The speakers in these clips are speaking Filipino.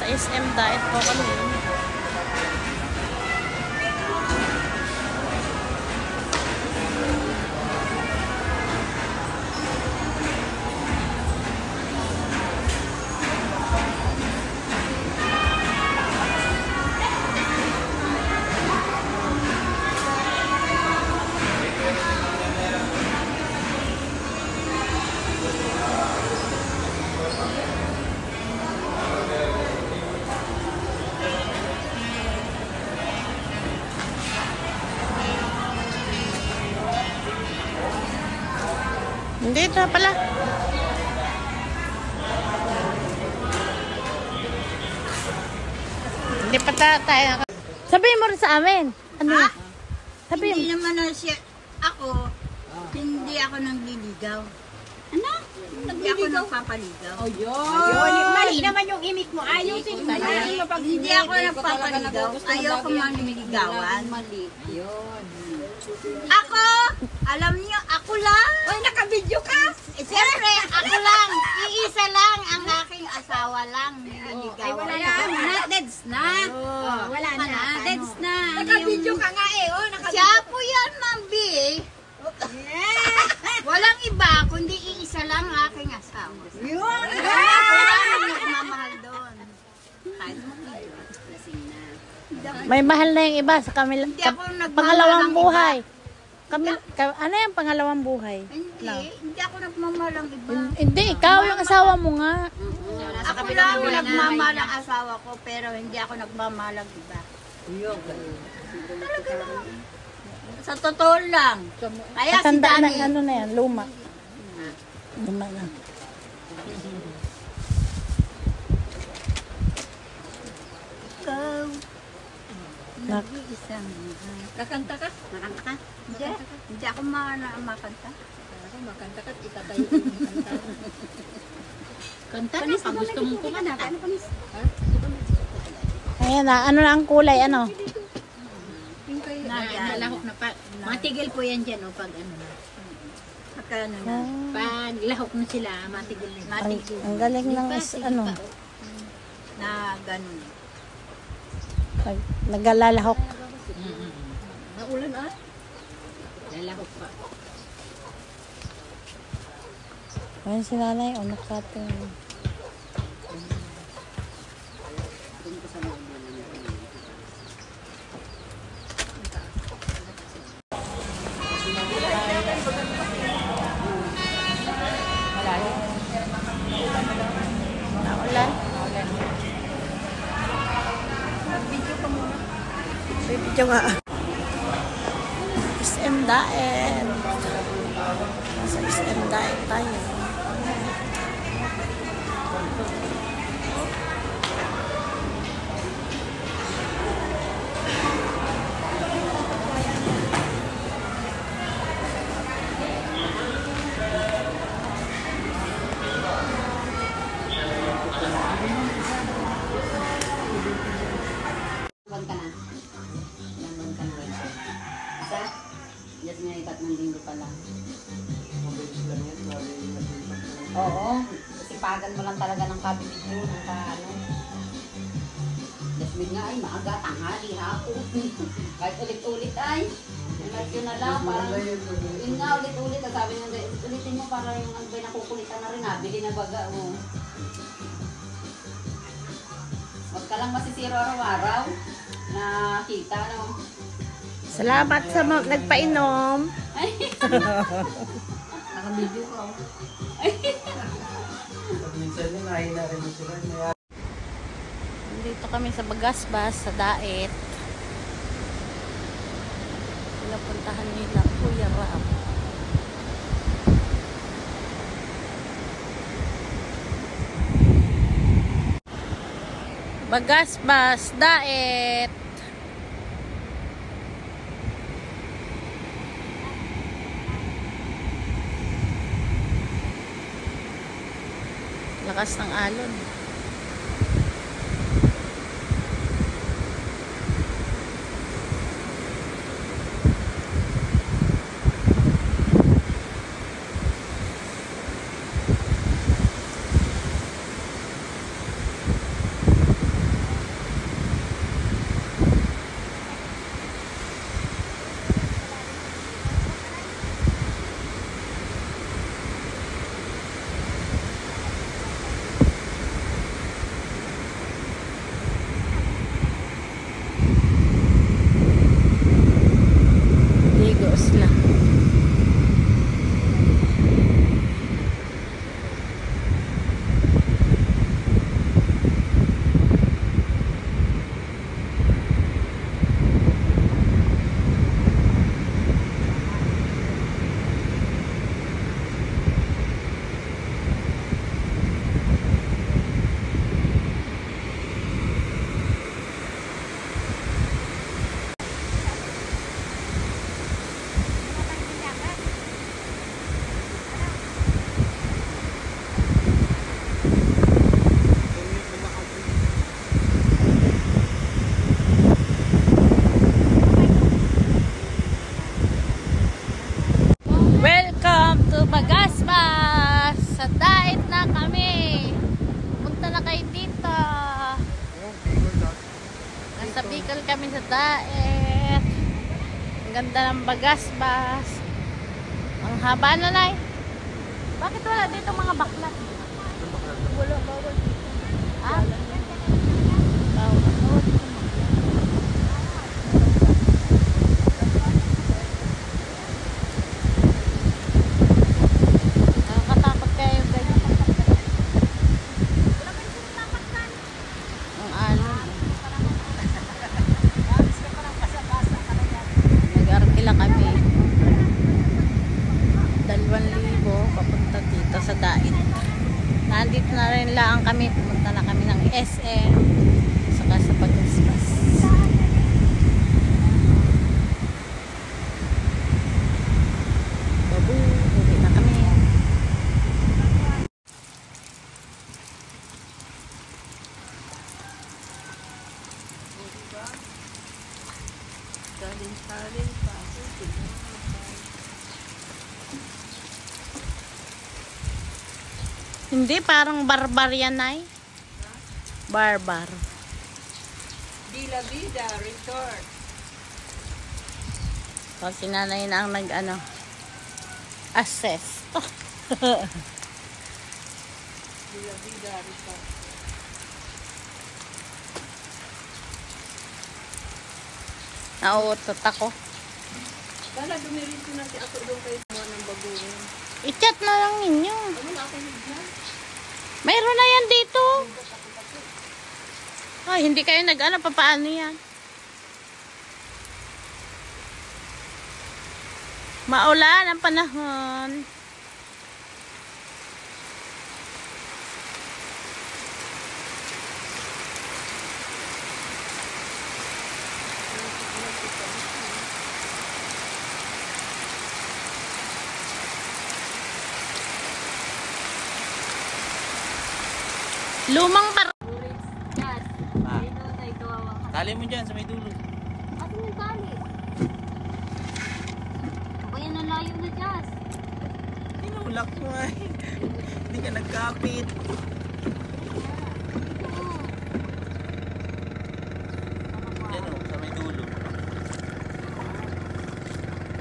Nasa SM diet po kami. Hindi, ito pala. Hindi pa tayo. Sabihin mo rin sa amin. Ano? Ha? Sabihin. Hindi naman na siya, hindi ako nangliligaw. Ano? Hindi ako nagpapaligaw. Oh, yun. Mali naman yung imik mo. Ayusin mo. Hindi ako nagpapaligaw. Ayoko mangliligawan. Mali. Yun. Ako! Alam niyo, ako lang! Ay, naka-video ka! Siyempre, ako lang! Iisa lang ang aking asawa lang. Nililigawan. Ay, wala na. Deads na. Wala na. Deads na. Naka-video ka nga eh. Oh, Siya po yan, Ma'am B. Walang iba, kundi iisa lang ang aking asawa. Yun! Ako lang ang nagmamahal doon. Kahit mo lasing na. May mahal na yung iba sa kami. Hindi ako nagmamahal Pangalawang ng buhay. Ano yung pangalawang buhay? Hindi ako nagmamahal ng iba. Hindi, ikaw yung asawa mo nga. Ako lang nagmamahal ang asawa ko, pero hindi ako nagmamahal ng iba. Talaga lang. Sa totoo lang. Kaya si Matanda na, Danny, ano na yan, luma. Luma na. ikaw, Nak nag-iisang Kakanta ka? Nakanta ka? Hindi ako makanta. Ako makanta ka. Itatayo ko yung kanta. Kanta na. Pag gusto mong kumanta. Ayan na, ano na ang kulay, ano? Nalahok na pa. Matigil po yan dyan. O, pag ano. Pagkano na. Pag lahok na sila, matigil na. Ang galing ng ano, Na ganun. nagalalahok. Naulan ah. Lalahok pa. Ayan si nanay, o nakating. Naulan. Video nga. SM Daet. Nasa SM Daet tayo. Ilan ka na? Ilan ka na? Isa? Just nga ikat ng linggo pa lang. Oo. Sipagan mo lang talaga ng kabibidyo. Ng paano. Jasmine nga ay maaga, tanghali, hapon. Kahit ulit-ulit ay. Yun na lang. Parang, yun nga ulit-ulit. Sabi niya, ulitin mo para yung agbay nakukulitan na rin ha. Bili na baga mo. Huwag ka lang masisiro araw-araw. Nakita, no? Salamat sa nagpainom. Nakabidyo ko. Minsan yun, nakina rin sila. Dito kami sa Bagasbas, sa Daet. Pinapuntahan nila Kuya Ram. Bagasbas, Daet. Lakas ng alon. Nasa Bicol kami sa Daet. Ang ganda ng bagas-bas. Ang haba na, Nay. Bakit wala dito mga baklat? Wala, bawal. Ah? Bawal. Nakakatakot kayo ganyan. Ang ano. Nag-arkila kami. 2,000 papunta dito sa Daet. Nandito na rin lang kami. Pumunta na kami ng SM. Saka sa Bagasbas. Babu, uwi na kami. Salin pa. Hindi, parang barbar yan, Nay. Barbar. Villa Vida Resort. So, si nanay na ang nag-ano, assess. Villa Vida Resort. Nauutot ako. Kala dumirin ko na si ako doon kayo mo ng baguhin. I-chat na lang ninyo. Ano na ako higyan? Mayroon na yan dito. Ay, hindi kayo nag-ano, papaano yan? Maulan ang panahon. Lumang par... Yes. Ah. Dito tayo kawawa ka. Tali mo dyan sa may dulo. Atin yung tali. Ako yan ang layo na, Jazz. Tinulak mo ay. Hindi ka nagkapit. Yan o, sa may dulo.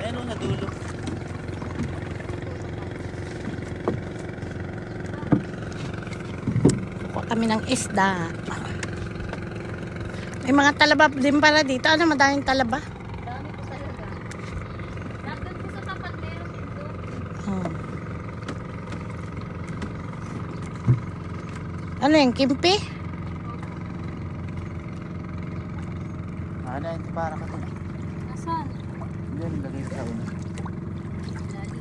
Ayan o, sa dulo. Kuha kami ng isda. May mga talaba din pala dito. Ano, madaming talaba? Dami ko talaga. Nandun ko sa tapat, meron din doon. Oh. Ano yung kimpi? Ano, ito para ka ito. Nasaan? Yan, lagay sa una. Dali.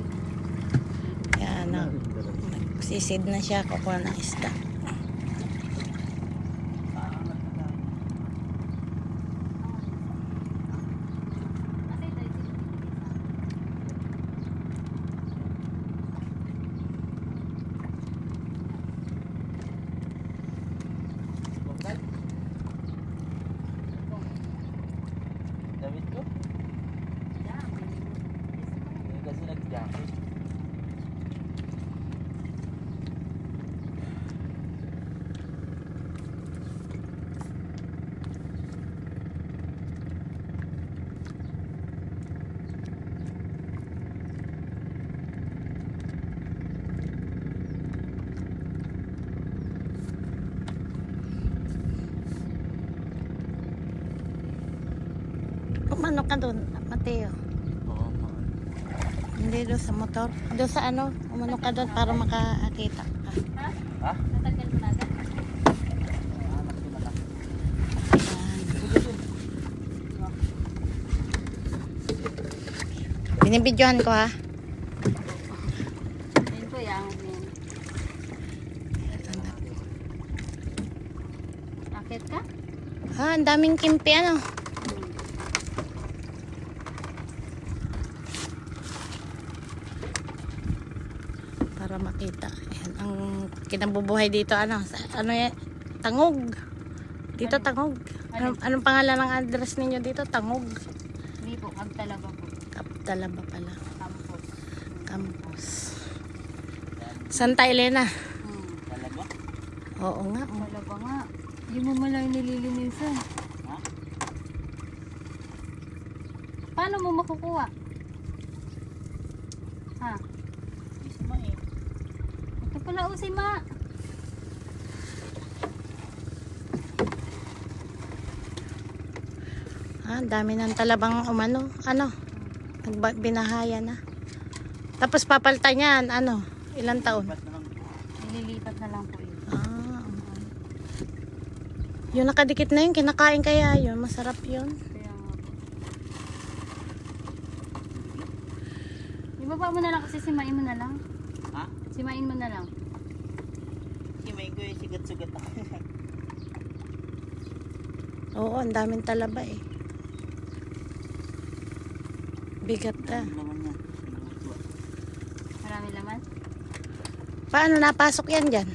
Yan, nagsisid na siya. Kukuha ng isda. Kasi tayo Damit ko? Eh, kasi nag-jacket. Umano ka doon, Mateo. Oo, Hindi doon sa motor. Doon sa ano, umano ka doon para makakita ka. ha? natanggal ko na agad. Anak ko na lang. Binibidyohan ko ha. Ayun po, yan. Akit ka? Ha, ang daming kimpi ano. Para makita. Ayan, ang kinabubuhay dito ano, ano yan? Tangog. Dito Tangog. Anong pangalan ng address ninyo dito? Tangog. Hindi po, Agtalaba po. Kaptalaba pala. Campus. Campus. Santa Elena. Talaga? Oo nga. Oh. Talaba nga. Hindi mo malang nililinisan. Ha? Paano mo makukuha? Ha? Isa mo eh. Ito pala si Ma. Ang dami ng talabang umano. Binahaya na. Tapos papalitan yan, ilang taon? Ba't naman? Nililipat na lang po yun. Yung nakadikit na yun, kinakain kaya yun. Masarap yun. Kaya nga po. Ibaba mo na lang kasi simain mo na lang. Ha? Simain mo na lang. Himay ko yung sigat-sugat ako. Oo, ang daming talaba eh. Bigat na. Naman yan. Marami laman. Paano napasok yan dyan?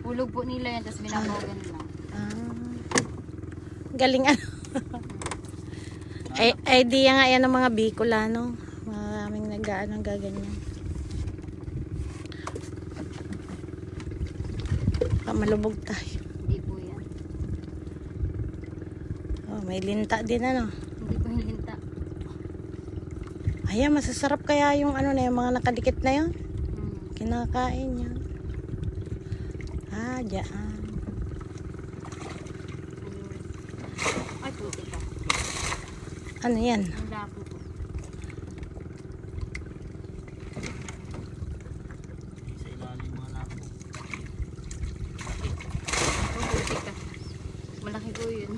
Ulog po nila yan, tapos binabawagan lang. Galing idea nga yan ng mga Bicolano. Maraming nag-ano gaganyan. Malubog tayo. Hindi po yan. Oh, may linta din Hindi po hilinta. Ayan, masasarap kaya yung na yung mga nakadikit na yun. Kinakain yun. Diyan. Ay, puti ka. Ano yan? Ang lapo po. Sa ilalim mga lapo. Oh, puti ka. Malaki po yun.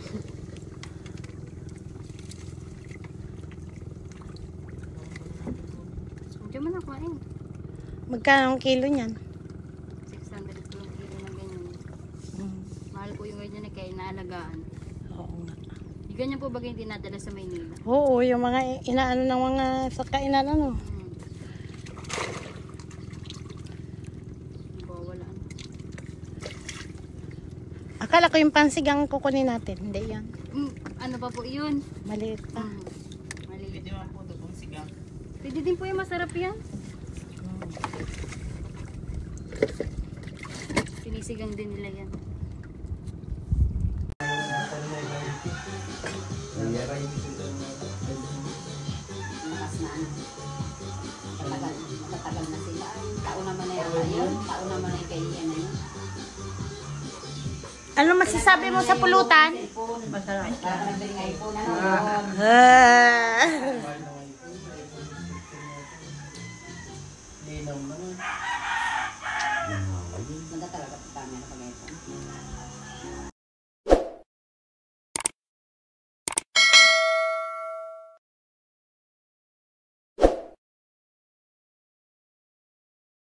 Diyan mo na kuhain. Magkano ang kilo niyan? 600 po yung kilo ng ganyan. Mahal po yung ganyan kaya inaalagaan. Oo nga. Yung ganyan po bagay hindi nadala sa Maynila. Oo, yung mga inaano ng mga sa kainan Wala. Akala ko yung pansigang kukunin natin. Hindi yan. Ano pa po yun? Maliit pa. Maliit. Pwede man po ito kung sigang. Pwede din po yung masarap yan. Sinisigang din nila yan. Lakas na Matagal na sila. Taon naman na yun. Taon naman na kay yan na yun. Ano masasabi mo sa pulutan? Masarap. Para nabili nga iPhone na noon. Linaw naman. Maganda talaga po kami na pag-iPhone.